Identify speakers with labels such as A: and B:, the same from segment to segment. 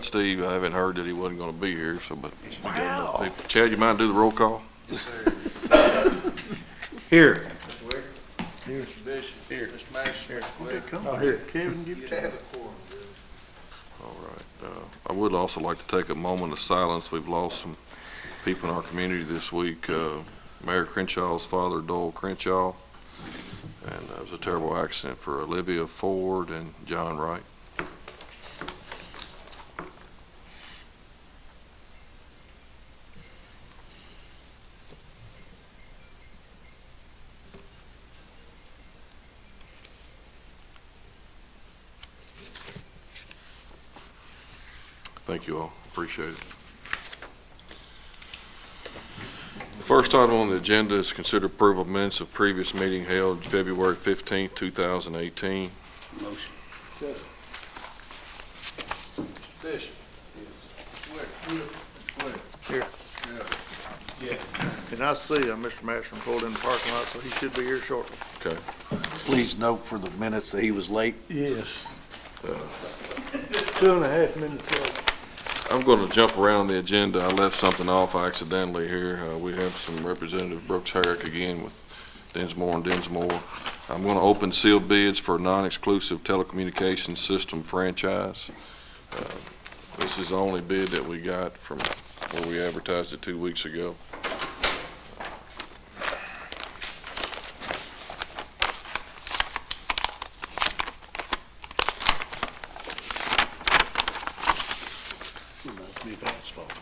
A: Steve, I haven't heard that he wasn't going to be here, so, but we got enough people. Chad, you mind do the roll call?
B: Yes, sir.
C: Here.
B: Mr. Wicker? Here. Mr. Bishop?
C: Here.
B: Mr. Master?
C: Here. Come
B: Oh,
C: here. Kevin, give
B: You
C: it
B: have
C: to
B: a
C: him.
B: quorum, Judge.
A: All right. I would also like to take a moment of silence. We've lost some people in our community this week. Mayor Crenshaw's father, Doyle Crenshaw, and it was a terrible accident for Olivia Ford and John Wright. Thank you all. Appreciate it. The first item on the agenda is consider approval of minutes of previous meeting held February 15th, 2018.
B: Motion. Second. Mr. Bishop? Yes. Mr. Wicker? Mr. Wicker?
C: Here.
B: Yeah.
C: And I see Mr. Mashburn pulled in the parking lot, so he should be here shortly.
A: Okay.
D: Please note for the minutes that he was late.
C: Yes. 2.5 minutes late.
A: I'm going to jump around the agenda. I left something off accidentally here. We have some Representative Brooks Herrick again with Dinsmore and Dinsmore. I'm going to open sealed bids for a non-exclusive telecommunications system franchise. This is the only bid that we got from where we advertised it 2 weeks ago.
D: Must be Vance's fault.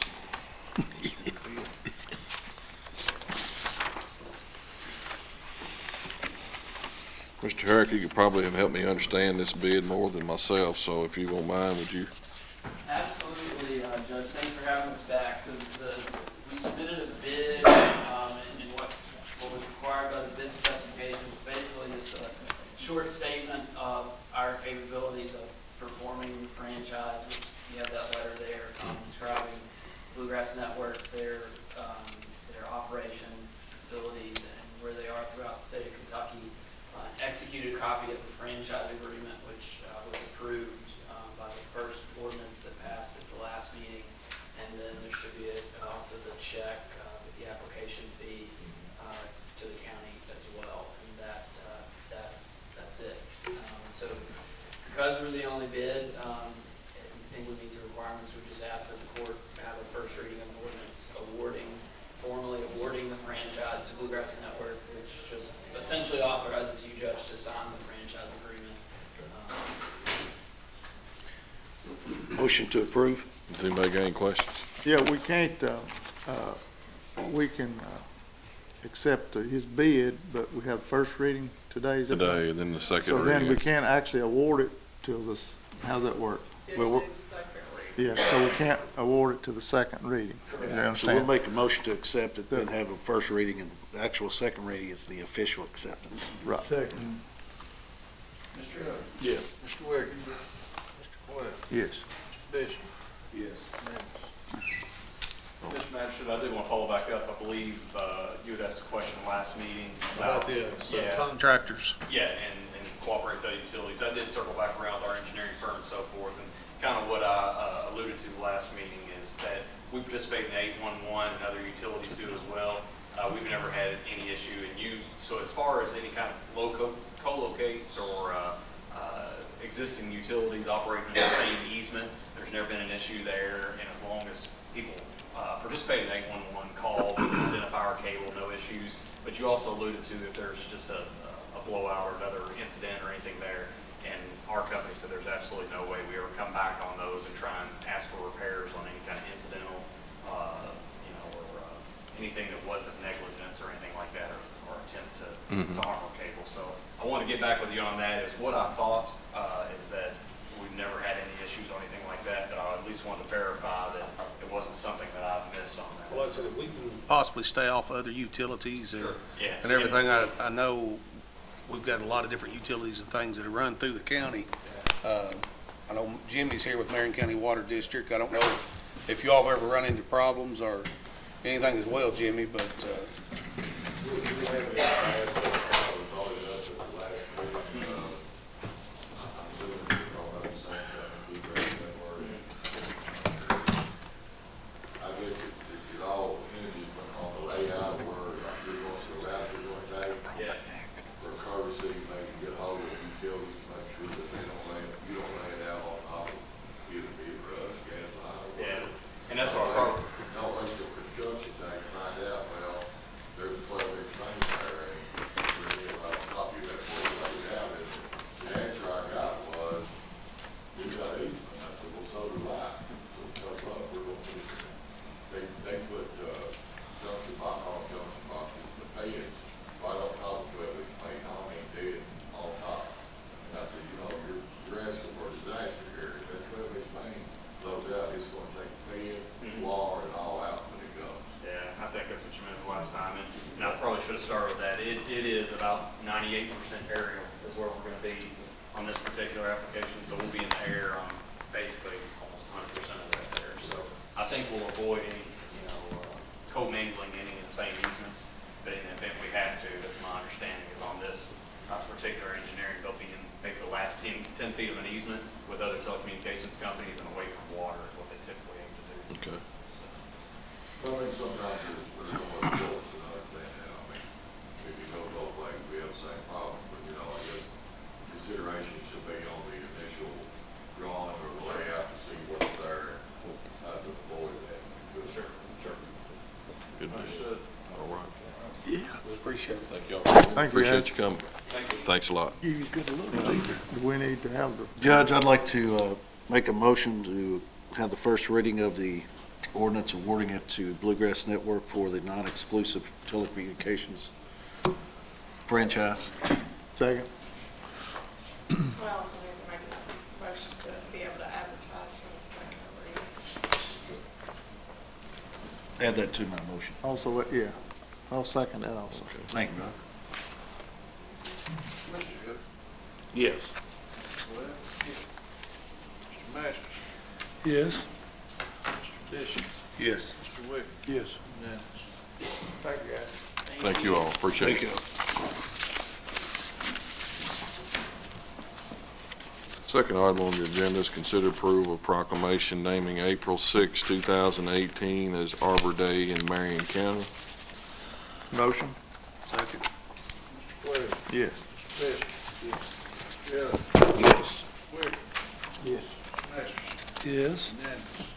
A: Mr. Herrick, you could probably have helped me understand this bid more than myself, so if you won't mind, would you?
E: Absolutely, Judge. Thanks for having us back. So we submitted a bid, and what was required by the bid specification was basically just a short statement of our capabilities of performing the franchise. You have that letter there describing Bluegrass Network, their operations, facilities, and where they are throughout the state of Kentucky. Executed a copy of the franchise agreement, which was approved by the first ordinance that passed at the last meeting, and then there should be also the check with the application fee to the county as well, and that's it. So because we're the only bid, we think we meet the requirements. We just ask that the court have a first reading of an ordinance formally awarding the franchise to Bluegrass Network, which just essentially authorizes you, Judge, to sign the franchise agreement.
D: Motion to approve.
A: Does anybody got any questions?
C: Yeah, we can't, we can accept his bid, but we have first reading today, is that right?
A: Today, and then the second
C: So then we
A: reading.
C: can't actually award it till this, how's that work?
D: Well,
C: Yeah, so we can't award it to the second reading. You
D: so we'll
C: understand?
D: make a motion to accept it, then have a first reading, and the actual second reading is the official acceptance.
C: Right.
B: Second. Mr. Hill?
D: Yes.
B: Mr. Wicker? Mr. Coyle?
C: Yes.
B: Mr. Bishop? Yes.
F: Mr. Magistrate, I do want to follow back up. I believe you had asked a question last meeting
B: About the subcontractors.
F: Yeah, and cooperate with the utilities. I did circle back around with our engineering firm and so forth, and kind of what I alluded to last meeting is that we participate in 811 and other utilities do as well. We've never had any issue, so as far as any kind of co-locates or existing utilities operating in the same easement, there's never been an issue there, and as long as people participate in 811 call, we can identify our cable, no issues. But you also alluded to if there's just a blowout or another incident or anything there, and our company said there's absolutely no way we ever come back on those and try and ask for repairs on any kind of incidental, or anything that wasn't negligence or anything like that, or attempt to harm our cable. So I want to get back with you on that. Is what I thought is that we've never had any issues or anything like that, but I at least wanted to verify that it wasn't something that I've missed on that.
B: Well, I said we can
G: Possibly stay off other utilities and,
F: Sure. Yeah.
G: and everything. I know we've got a lot of different utilities and things that are run through the county. I know Jimmy's here with Marion County Water District. I don't know if you all have ever run into problems or anything as well, Jimmy, but
B: we have
A: out, it's gonna take pen, water, and all out when it goes.
F: Yeah, I think that's what you meant the last time, and I probably should have started with that. It is about 98% aerial is where we're gonna be on this particular application, so we'll be in the air on basically almost 100% of that there. So I think we'll avoid any, commingling any of the same easements, but in the event we have to, that's my understanding, is on this particular engineering, they'll be in maybe the last 10 feet of an easement with other telecommunications companies and away from water is what they typically aim to do.
A: Okay.
H: Well, I mean, sometimes there's so much choice, and I understand that. I mean, if you go both ways, we have the same problem, but, I guess consideration should be on the initial drawing or the layout to see what's there, to avoid that.
F: Sure.
A: Good deal. All right.
G: Appreciate it.
A: Thank y'all.
C: Thank you,
A: Appreciate
C: guys.
A: you coming. Thanks a lot.
C: Do we need to have the,
D: Judge, I'd like to make a motion to have the first reading of the ordinance awarding it to Bluegrass Network for the non-exclusive telecommunications franchise.
C: second?
I: We also need to make a motion to be able to advertise for the second reading.
D: Add that to my motion.
C: Also, yeah, I'll second that also.
D: Thank you, Bob.
B: Mr. Hill,
D: Yes.
B: Mr. Webb, Mr. Masters,
G: Yes.
B: Mr. Bishop,
G: Yes.
B: Mr. Wick,
C: Yes.
B: unanimous.
C: Thank you, guys.
A: Thank you all. Appreciate
D: Thank
A: it.
D: you.
A: Second item on the agenda is consider approval of proclamation naming April 6, 2018 as Arbor Day in Marion County.
C: Motion?
B: Second. Mr. Webb,
C: Yes.
B: Mr. Bishop. Yes.
D: Yes.
B: Wick,
C: Yes.
B: Masters,
G: Yes.
B: unanimous.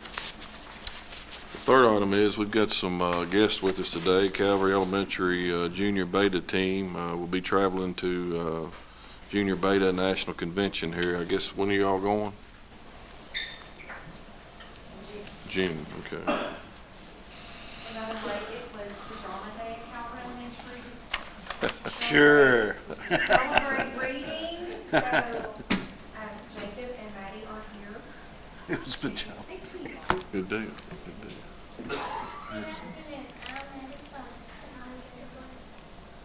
A: The third item is we've got some guests with us today. Calvary Elementary Junior Beta team will be traveling to Junior Beta National Convention here. I guess, when are y'all going? June, okay.
J: Another way, it was Pajama Day at Calvary Elementary.
D: Sure.
J: Celebrate reading, so Jacob and Maddie are here.
D: It was pajama.
A: Good deal. Good deal.
D: Yes.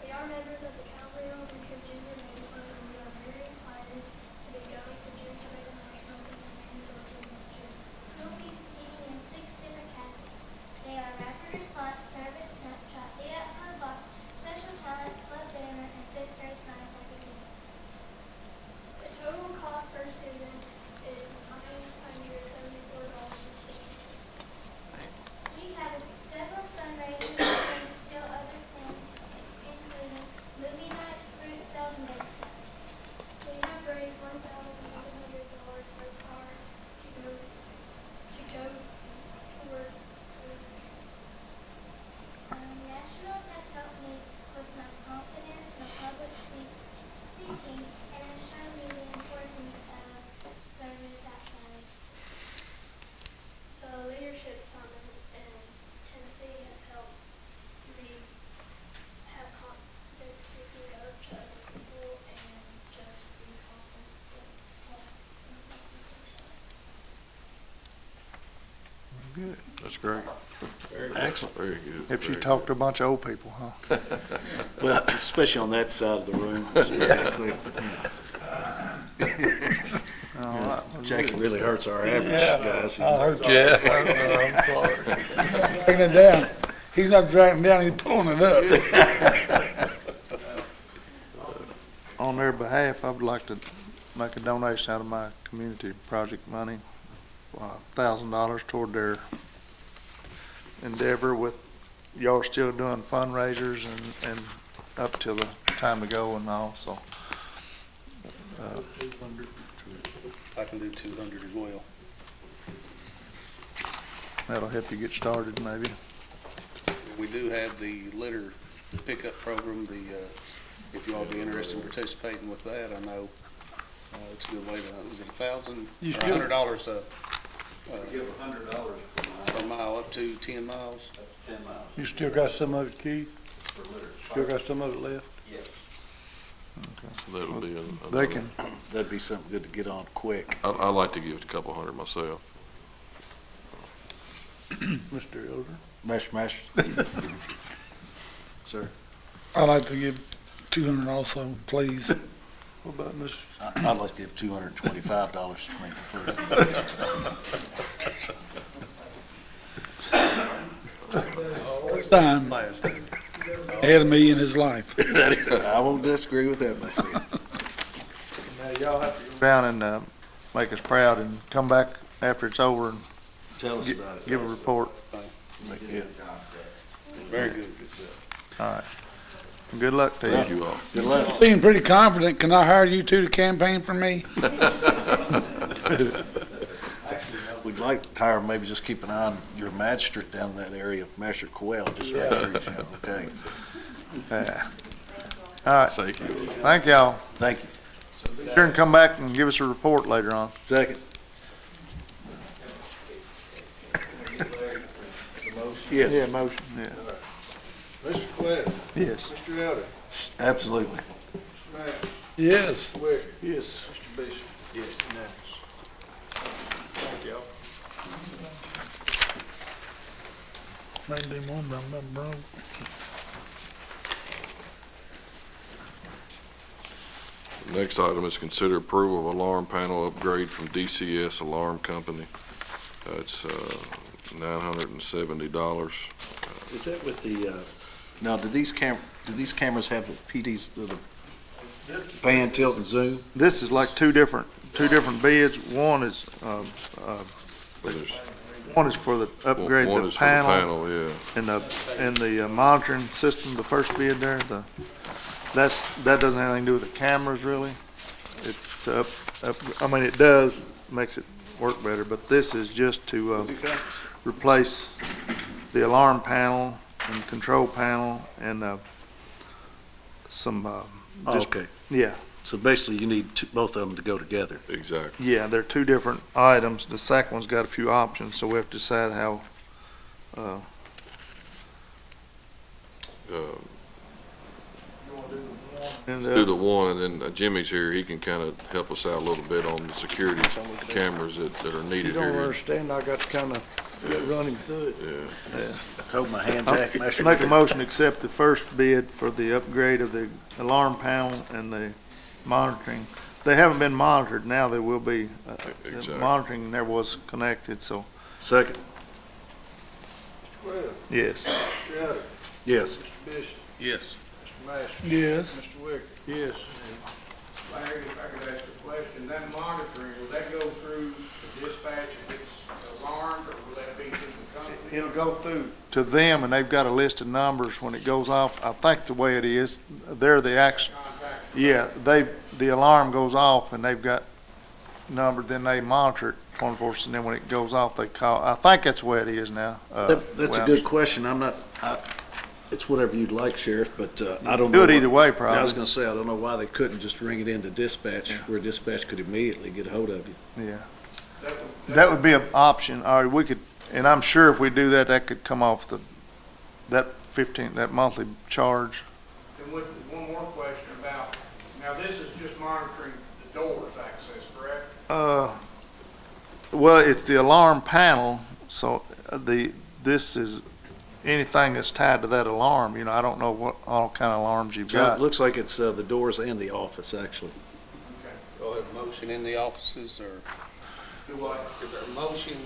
K: We are members of the Calvary Elementary Junior Beta Club, and we are very excited to be going to Junior Beta National Convention in Georgia next year. We'll be competing in 6 different categories. They are rapid response, service, snapshot, eat outside the box, special talent, club banner, and 5th grade science academics. The total cost per student is $974. We have several fundraisers and still other plans, including movie nights, fruit sales, and bake sales. We have raised $1,100 so far to go toward Nationals has helped me with my confidence, my public speaking, and has shown me the importance of service outside. The leadership summit in Tennessee has helped me have confidence speaking up to other people and just be confident
C: Good.
A: That's great.
D: Excellent.
A: Very good.
C: If you
A: Very
C: talk to a bunch of old people, huh?
D: Well, especially on that side of the room. It's very clear.
C: All right.
D: Jackie really hurts our average guys.
G: Jeff. I'm sorry. Dragging it down. He's not dragging it down, he's pulling it up.
C: On their behalf, I would like to make a donation out of my community project money, $1,000 toward their endeavor with, y'all still doing fundraisers and up till the time to go and all, so.
G: I can do 200 as well.
C: That'll help you get started, maybe.
G: We do have the litter pickup program, if you all be interested in participating with that, I know, it's a good way to, is it $1,000 or $100
B: Give $100
G: per mile up to 10 miles?
B: 10 miles
L: You still got some of it, Keith?
B: for litter.
L: Still got some of it left?
B: Yes.
A: That'll be
C: They can,
D: That'd be something good to get on quick.
A: I'd like to give it a couple hundred myself.
L: Mr. Elder.
D: Master. Sir,
M: I'd like to give 200 also, please.
L: What about Mr.?
D: I'd like to give $225 for me for
M: Time
G: Last time.
M: ahead of me in his life.
D: I won't disagree with that, my friend.
C: Now, y'all have to go down and, make us proud and come back after it's over and
D: Tell us about it.
C: give a report.
D: Yeah.
G: Very good.
C: All right. Good luck to you.
A: Thank you all.
D: Good luck.
M: Being pretty confident, can I hire you two to campaign for me?
D: We'd like to hire, maybe just keep an eye on your magistrate down in that area, Master Coel, just make sure he's okay.
C: Yeah. All right.
A: Thank you.
C: Thank y'all.
D: Thank you.
C: Sure, and come back and give us a report later on.
D: Second. Yes.
C: Yeah, motion, yeah.
B: Mr. Quinn,
C: Yes.
B: Mr. Elder,
D: Absolutely.
B: Mr. Matt,
M: Yes.
B: Mr. Wicker,
L: Yes.
B: Mr. Bishop.
C: Yes, Thank y'all.
M: Maybe more, but I'm not broke.
A: Next item is consider approval of alarm panel upgrade from DCS Alarm Company. It's $970.
D: Is that with the, now, do these cameras have the PDs, the pan, tilt, and zoom?
C: This is like two different bids. One is for the upgrade
A: One
C: the
A: is for the
C: panel
A: panel, yeah.
C: and the monitoring system, the first bid there, that doesn't have anything to do with the cameras really. It's I mean, it does, makes it work better, but this is just to replace the alarm panel and control panel and some just,
D: Okay.
C: yeah.
D: So basically, you need both of them to go together.
A: Exactly.
C: Yeah, they're two different items. The second one's got a few options, so we have to decide how, and,
A: Do the one, and then Jimmy's here, he can kind of help us out a little bit on the security cameras that are
L: You
A: needed
L: don't
A: here.
L: understand, I got to kind of run him through it.
A: Yeah.
D: Hold my hand, Jack. Master.
C: make a motion to accept the first bid for the upgrade of the alarm panel and the monitoring. They haven't been monitored, now they will be. The
A: Exactly.
C: monitoring never was connected, so,
D: Second.
B: Mr. Quinn,
C: yes.
B: Mr. Elder,
D: Yes.
B: Mr. Bishop,
G: Yes.
B: Mr. Master,
M: Yes.
B: Mr. Wicker.
C: Yes.
B: Larry, if I could ask a question, that monitoring, will that go through the dispatch if it's alarmed, or will that be through the company?
C: It'll go through to them, and they've got a list of numbers when it goes off. I think the way it is, they're the actual,
B: Contact.
C: yeah, the alarm goes off, and they've got numbered, then they monitor it 24/7, and then when it goes off, they call. I think that's the way it is now.
D: That's a good question. It's whatever you'd like, Sheriff, but I don't know.
C: Do it either way,
D: I was
C: probably.
D: gonna say, I don't know why they couldn't just ring it into dispatch, where dispatch could immediately get a hold of you.
C: Yeah. That would be an option, or we could, and I'm sure if we do that, that could come off that monthly charge.
B: And with, one more question about, now this is just monitoring the doors access, correct?
C: Well, it's the alarm panel, so this is anything that's tied to that alarm. You know, I don't know what all kind of alarms you've
D: So it
C: got.
D: looks like it's the doors and the office, actually.
B: Okay.
G: Y'all have a motion in the offices, or
B: Do what?
G: is there motion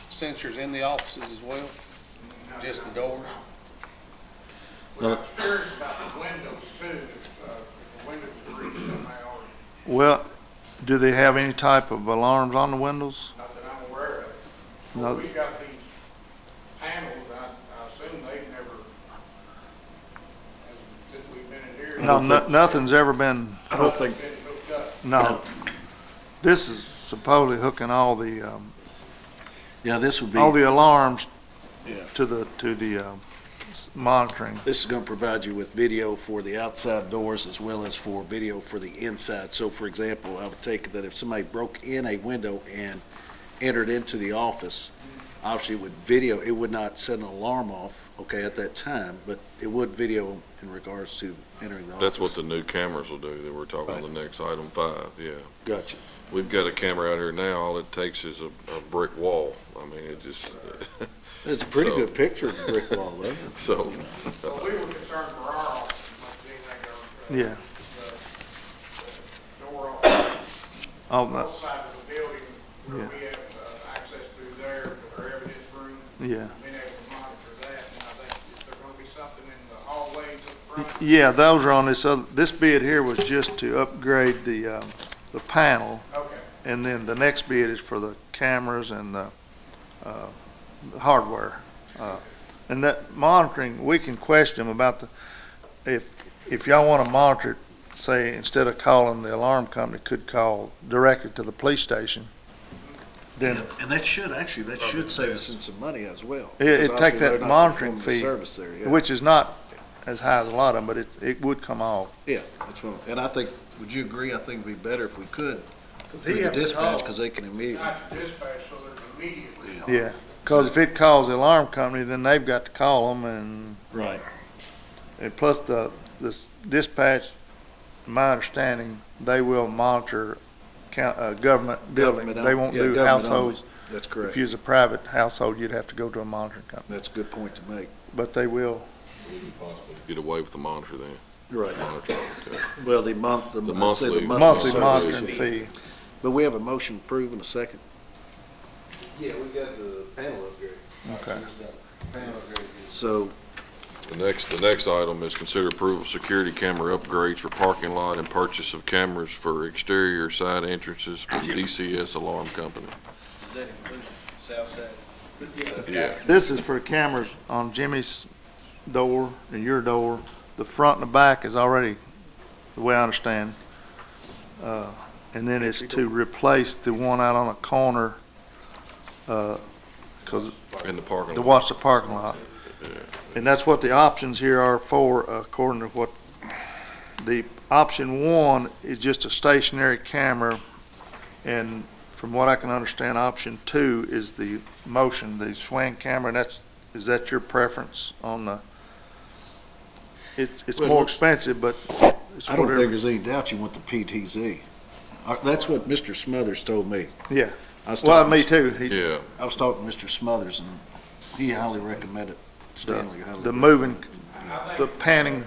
G: sensors in the offices as well? Just the doors?
B: Well, I was curious about the windows too, if the windows are reached somehow, or
C: Well, do they have any type of alarms on the windows?
B: not that I'm aware of.
C: No.
B: Well, we've got these panels, I assume they've never, since we've been in here.
C: No, nothing's ever been,
D: I don't think,
B: Been hooked up.
C: no. This is supposedly hooking all the
D: this would be,
C: alarms
D: Yeah.
C: to the monitoring.
D: this is gonna provide you with video for the outside doors as well as for video for the inside. So for example, I would take that if somebody broke in a window and entered into the office, obviously it would video, it would not set an alarm off, okay, at that time, but it would video in regards to entering the office.
A: That's what the new cameras will do, that we're talking about the next item 5, yeah.
D: Gotcha.
A: We've got a camera out here now, all it takes is a brick wall. I mean, it just,
D: It's a pretty
A: So-
D: good picture of the brick wall, though.
A: so,
B: So we were concerned for our office, much as anything,
C: Yeah.
B: the door on
C: Oh,
B: both sides of the building, where
C: Yeah.
B: we have access through there with our evidence room,
C: yeah.
B: being able to monitor that. And I think if there's gonna be something in the hallways up front,
C: Yeah, those are on this other, this bid here was just to upgrade the panel,
B: okay.
C: and then the next bid is for the cameras and the hardware. And that monitoring, we can question them about if y'all want to monitor it, say, instead of calling the alarm company, could call directly to the police station. Then
D: And that should save us in some money as well.
C: It-
D: because
C: it'd take
D: obviously
C: that
D: they're not
C: monitoring
D: performing the
C: fee,
D: Service there, yeah.
C: which is not as high as a lot of them, but it would come off.
D: Yeah, that's what, and I think, would you agree, I think it'd be better if we could, through
C: he
D: the
C: have to
D: dispatch,
C: call.
D: because they can immediately.
B: Not to dispatch, so there's immediately.
C: Yeah, because if it calls the alarm company, then they've got to call them,
D: Right.
C: and plus this dispatch, my understanding, they will monitor government building. They won't
D: Yeah,
C: do
D: government
C: households.
D: only. That's
C: If
D: correct.
C: you was a private household, you'd have to go to a monitoring company,
D: That's a good point to make.
C: but they will.
A: get away with the monitor then.
D: Right.
A: Monitor, okay.
D: Well, I'd say
A: monthly-
C: Monthly
D: service
C: monitoring
D: fee.
C: fee.
D: But we have a motion approved in a second.
L: Yeah, we got the panel upgrade.
C: Okay.
L: Panel upgrade.
D: So,
A: The next item is consider approval of security camera upgrades for parking lot and purchase of cameras for exterior side entrances for DCS Alarm Company.
L: Does that include south side?
A: Yeah.
C: This is for cameras on Jimmy's door and your door. The front and the back is already, the way I understand. And then it's to replace the one out on the corner, because
A: In the parking
C: to
A: lot.
C: watch the parking lot. And that's what the options here are for, according to what, the option one is just a stationary camera. And from what I can understand, option two is the motion, the swing camera, and is that your preference on the? It's
D: Well, it
C: more
D: looks-
C: expensive, but it's
D: I don't think
C: whatever.
D: there's any doubt you want the PTZ. That's what Mr. Smothers told me.
C: Yeah,
D: I was
C: well,
D: talking
C: me
D: to-
C: too.
A: Yeah,
D: I was talking to Mr. Smothers, and he highly recommended, Stanley highly.
C: The moving,
B: I think
C: the
B: it's
C: panning,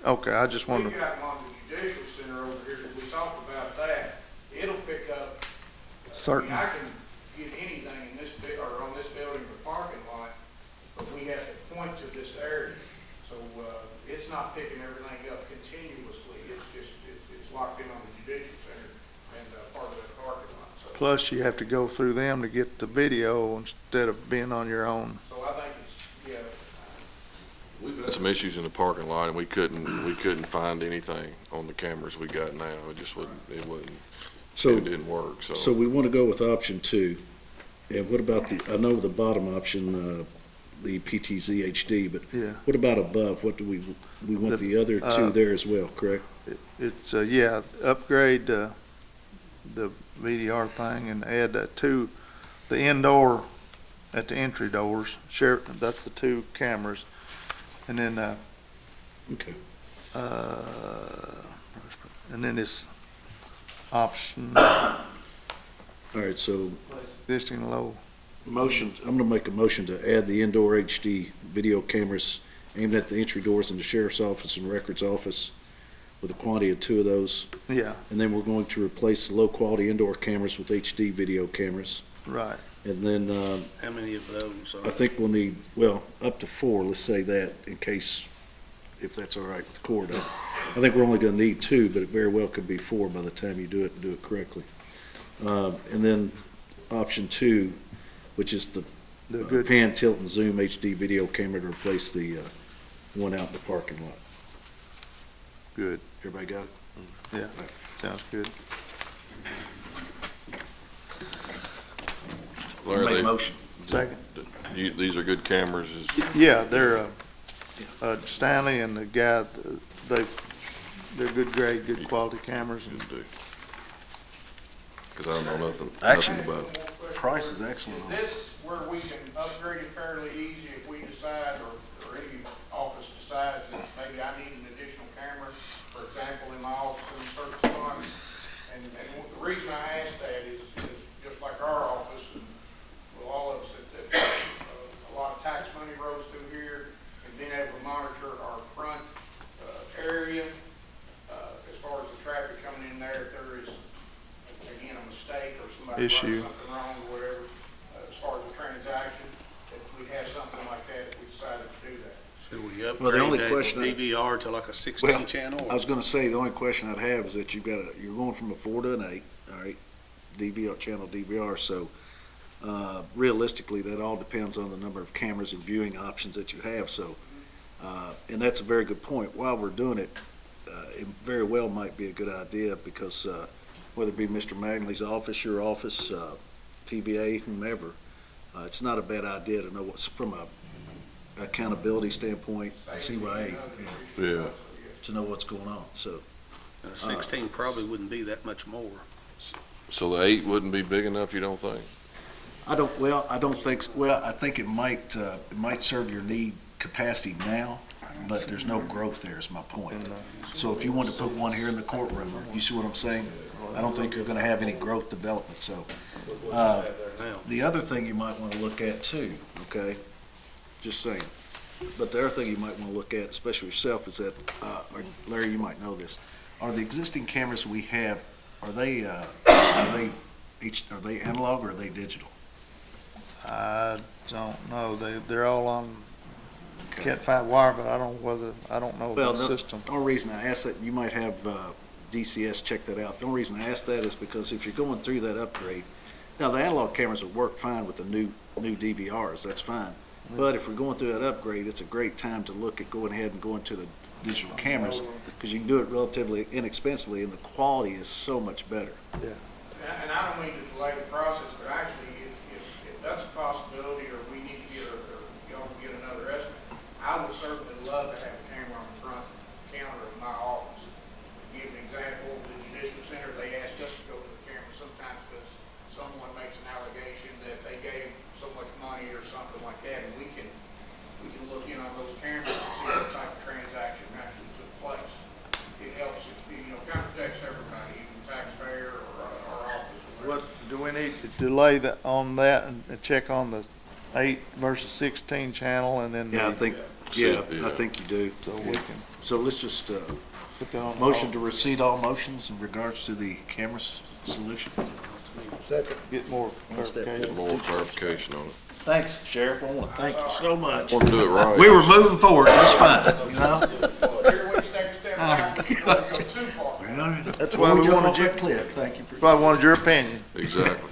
B: yeah.
C: okay, I just
B: We
C: wondered,
B: got one at the judicial center over here, that we talked about that, it'll pick up.
C: Certain.
B: I can get anything in this, or on this building or parking lot, but we have to point to this area. So, it's not picking everything up continuously, it's just, it's locked in on the judicial center and, part of the parking lot, so.
C: plus you have to go through them to get the video instead of being on your own.
B: So I think it's, yeah,
A: we've had some issues in the parking lot and we couldn't find anything on the cameras we got now. It
D: So,
A: didn't work,
D: so we want to go with option two. And what about I know the bottom option, the PTZ HD, but
C: Yeah.
D: what about above? What do we want the other two there as well, correct?
C: It's, yeah, upgrade the VDR thing and add the indoor at the entry doors. Share, that's the two cameras. And then,
D: Okay.
C: and then this option,
D: All right, so
C: existing low.
D: motion, I'm gonna make a motion to add the indoor HD video cameras aimed at the entry doors in the sheriff's office and records office with a quantity of 2 of those.
C: Yeah,
D: And then we're going to replace the low-quality indoor cameras with HD video cameras.
C: right.
D: And then,
G: How many of those?
D: I think we'll need, well, up to 4, let's say that, in case, if that's all right with the court. I think we're only gonna need 2, but it very well could be 4 by the time you do it and do it correctly. And then option 2, which is the
C: The good,
D: pan, tilt, and zoom HD video camera to replace the one out in the parking lot.
C: good.
D: Everybody got it?
C: Yeah, sounds good.
A: Larry,
D: Make a motion.
C: Second.
A: these are good cameras.
C: Yeah, they're, Stanley and the guy, they're good grade, good quality cameras.
A: Because I don't know nothing
D: Actually-
A: about it.
D: Price is excellent.
B: is this where we can upgrade it fairly easy if we decide, or any office decides that maybe I need an additional camera, for example, in my office in certain spots? And the reason I
C: issue.
B: Something wrong or whatever, as far as the transaction, if we'd have something like that, if we decided to do that.
G: Should we
D: Well, the only
G: upgrade that
D: question I-
G: DVR to like a 16
D: Well,
G: channel?
D: I was gonna say, the only question I'd have is that you're going from a 4 to an 8, all right, DVR, channel DVR, so, realistically, that all depends on the number of cameras and viewing options that you have, so, and that's a very good point. While we're doing it, it very well might be a good idea, because, whether it be Mr. Magnley's office, your office, TVA, whomever, it's not a bad idea to know what's, from a accountability standpoint, CYA,
A: Yeah.
D: to know what's going on, so.
G: 16 probably wouldn't be that much more.
A: So the 8 wouldn't be big enough, you don't think?
D: I think it might serve your need capacity now, but there's no growth there, is my point. So if you want to put one here in the courtroom, you see what I'm saying? I don't think you're gonna have any growth development, so. The other thing you might wanna look at too, okay, just saying, but the other thing you might wanna look at, especially yourself, is that, or Larry, you might know this, are the existing cameras we have, are they analog or are they digital?
C: I don't know. They're all on Cat 5 wire, but I don't know
D: Well,
C: the system.
D: the only reason I ask that, you might have DCS check that out. The only reason I ask that is because if you're going through that upgrade, now the analog cameras will work fine with the new DVRs, that's fine. But if we're going through that upgrade, it's a great time to look at going ahead and going to the digital cameras, because you can do it relatively inexpensively, and the quality is so much better.
B: And I don't mean to delay the process, but actually, if that's a possibility, or we need to get, or y'all can get another estimate, I would certainly love to have a camera on the front counter in my office. To give an example, the judicial center, they ask us to go to the camera sometimes because someone makes an allegation that they gave so much money or something like that, and we can look in on those cameras and see what type of transaction actually took place. It helps, kind of protects everybody, even taxpayer or our office.
C: What, do we need to delay on that and check on the 8 versus 16 channel, and then?
D: Yeah, I think you do.
C: So we can
D: So let's just,
C: put that on.
D: motion to receipt all motions in regards to the camera solution.
C: Get more
D: One step
C: clarification.
A: Get more clarification on it.
D: Thanks, Sheriff, I want to thank you so much.
A: Want to do it right.
D: We were moving forward just fine, you know?
B: Here we take a step back, we don't go too far.
C: That's why we
D: jumped
C: wanted
D: off
C: your,
D: that cliff, thank you for.
C: that's why I wanted your opinion.
A: Exactly.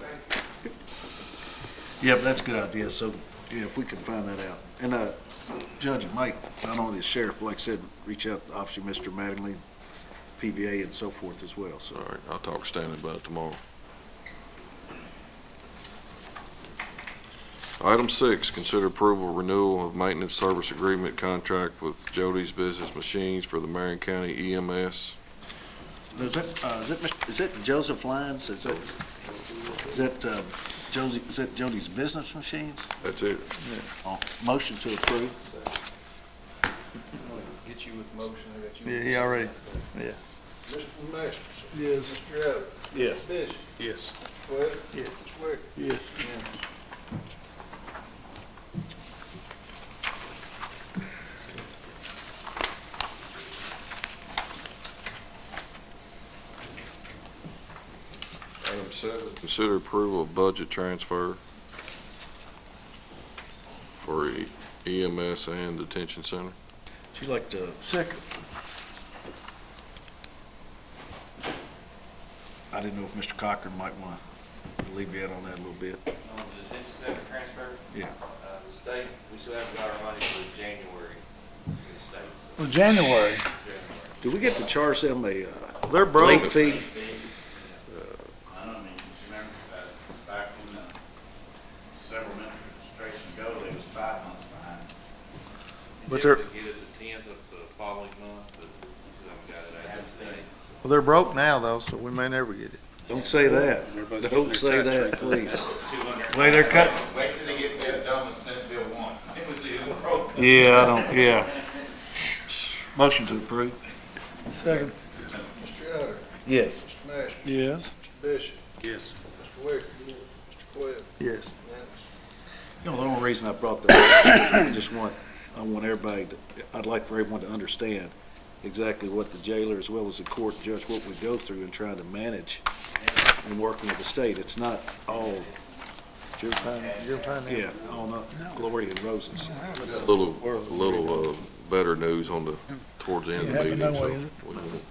D: Yeah, but that's a good idea, so, yeah, if we can find that out. And, Judge, it might, not only the sheriff, but like I said, reach out to Officer Mr. Mattingly, PVA and so forth as well, so.
A: All right, I'll talk to Stanley about it tomorrow. Item 6, consider approval renewal of maintenance service agreement contract with Jody's Business Machines for the Marion County EMS.
D: Is that Joseph Lyons? Is that Jody's Business Machines?
A: That's it.
D: Oh, motion to approve.
L: Get you with the motion, I got you.
C: Yeah, he already, yeah.
L: Mr. Masters.
M: Yes.
L: Mr. Adams.
G: Yes.
L: Bishop.
G: Yes.
L: Webb.
C: Yes.
L: Mr. Wicker.
C: Yes.
A: Item 7, consider approval of budget transfer for EMS and detention center.
D: Would you like to?
C: Second.
D: I didn't know if Mr. Cochran might want to alleviate on that a little bit.
N: On the detention center transfer,
D: Yeah.
N: the state, we still haven't got our money for January in the state.
M: Well, January.
D: Do we get to charge them a
C: They're broke.
D: late fee?
N: I don't mean, remember, back in several administrations ago, they was 5 months behind.
C: But they're-
N: Get it the 10th of the following month, but we still haven't got it. I haven't seen it.
C: Well, they're broke now though, so we may never get it.
D: Don't say that.
G: Everybody's
D: Don't
G: getting
D: say
G: their
D: that,
G: tax
D: please.
N: 200.
D: Way they're cutting.
N: Wait till they get that done with Senate Bill 1. It was the broke.
D: Yeah. Motion to approve.
M: Second.
L: Mr. Adams.
D: Yes.
L: Mr. Masters.
M: Yes.
L: Mr. Bishop.
G: Yes.
L: Mr. Wicker. Mr. Webb.
C: Yes.
L: Unanimous.
D: You know, the only reason I brought that up is I want everybody to, I'd like for everyone to understand exactly what the jailer as well as the court judge, what we go through in trying to manage and working with the state. It's not all,
C: You're fine now.
D: yeah, all not glory and roses.
A: A little better news on the, towards the end of the
M: You have to
A: meeting.
M: know
A: So
M: it.
A: we won't.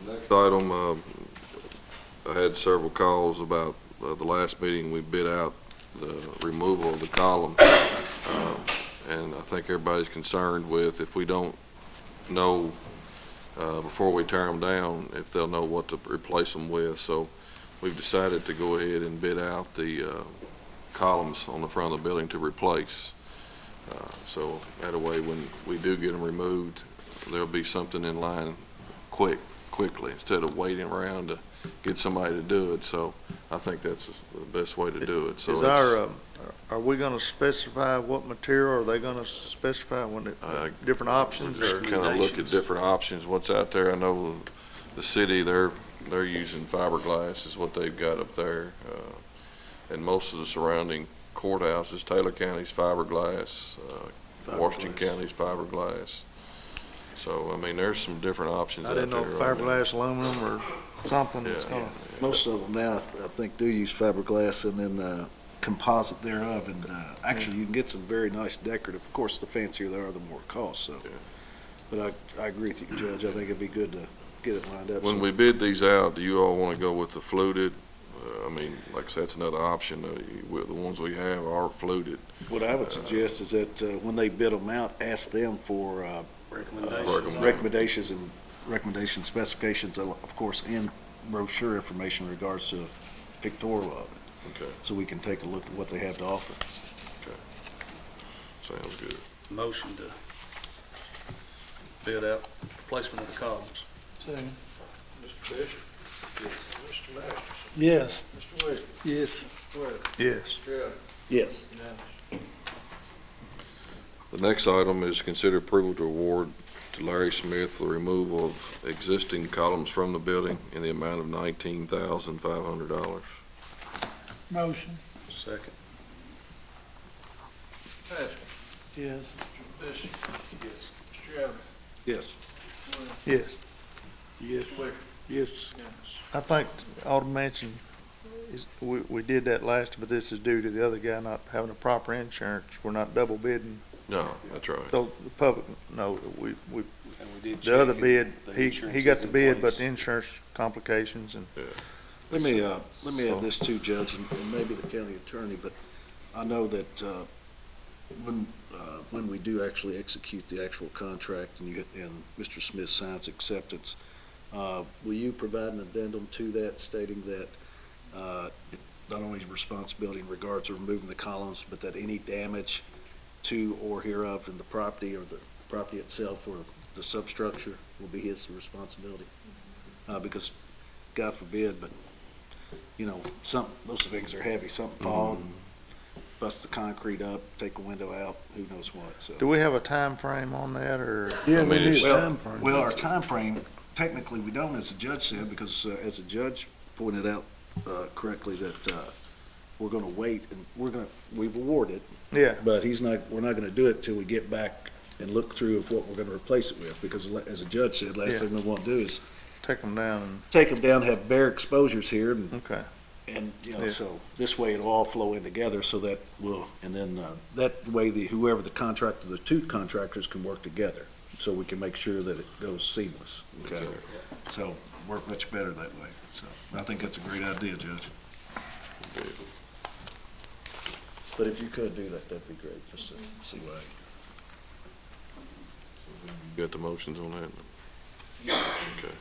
A: Next item, I had several calls about the last meeting, we bid out the removal of the column. And I think everybody's concerned with if we don't know before we tear them down, if they'll know what to replace them with. So we've decided to go ahead and bid out the columns on the front of the building to replace. So that way, when we do get them removed, there'll be something in line quickly, instead of waiting around to get somebody to do it. So I think that's the best way to do it. So
C: Is are we gonna specify what material, are they gonna specify when different options?
A: Kind of look at different options, what's out there. I know the city, they're using fiberglass is what they've got up there. And most of the surrounding courthouses, Taylor County's fiberglass, Washington County's fiberglass. So, I mean, there's some different options
C: I
A: out there.
C: didn't know if fiberglass, aluminum, or something that's gonna.
D: Most of them now, I think, do use fiberglass and then composite thereof, and actually, you can get some very nice decorative. Of course, the fancier they are, the more it costs, so. But I agree with you, Judge, I think it'd be good to get it lined up.
A: When we bid these out, do you all want to go with the fluted? I mean, like I said, that's another option. The ones we have are fluted.
D: What I would suggest is that when they bid them out, ask them for recommendations and recommendation specifications, of course, and brochure information in regards to pictorial of it.
A: Okay.
D: So we can take a look at what they have to offer.
A: Okay. Sounds good.
G: Motion to bid out replacement of the columns.
M: Second.
L: Mr. Bishop? Yes. Mr. Masterson?
M: Yes.
L: Mr. Williams?
M: Yes.
L: Mr. Wade?
C: Yes.
L: Mr. Elder?
D: Yes.
L: Unanimous.
A: The next item is consider approval to award to Larry Smith for the removal of existing columns from the building in the amount of $19,500.
M: Motion.
G: Second.
L: Haskell?
M: Yes.
L: Mr. Bishop?
G: Yes.
L: Mr. Elder?
D: Yes.
L: Williams?
C: Yes.
M: Yes.
L: Wicker?
M: Yes.
L: Unanimous.
C: I think ought to mention, we did that last, but this is due to the other guy not having a proper insurance. We're not double bidding.
A: No, that's right.
C: So the public, no, we,
G: And we did
C: the other
G: check,
C: bid,
G: and the
C: he
G: insurance
C: got
G: is
C: the
G: in
C: bid, but
G: place.
C: the insurance complications and.
D: Let me add this too, Judge, and maybe the county attorney, but I know that when we do actually execute the actual contract and Mr. Smith signs acceptance, will you provide an addendum to that stating that not only responsibility in regards to removing the columns, but that any damage to or hereof in the property or the property itself or the substructure will be his responsibility? Because God forbid, but those things are heavy. Something fall, bust the concrete up, take a window out, who knows what, so.
C: Do we have a time frame on that, or?
M: Yeah,
A: I mean,
M: we need
A: it's-
M: a time frame.
D: Well, our time frame, technically, we don't, as the judge said, because as the judge pointed out correctly, that we're gonna wait, and we've awarded,
C: Yeah,
D: but we're not gonna do it till we get back and look through of what we're gonna replace it with, because as the judge said, last
C: Yeah.
D: thing we wanna do is
C: take them down
D: take them down, have bare exposures here,
C: and, okay.
D: and,
C: Yeah.
D: so this way it'll all flow in together so that and then that way whoever the two contractors can work together, so we can make sure that it goes seamless, okay? So work much better that way, so I think that's a great idea, Judge. But if you could do that, that'd be great, just to see why.
A: Got the motions on that? Okay.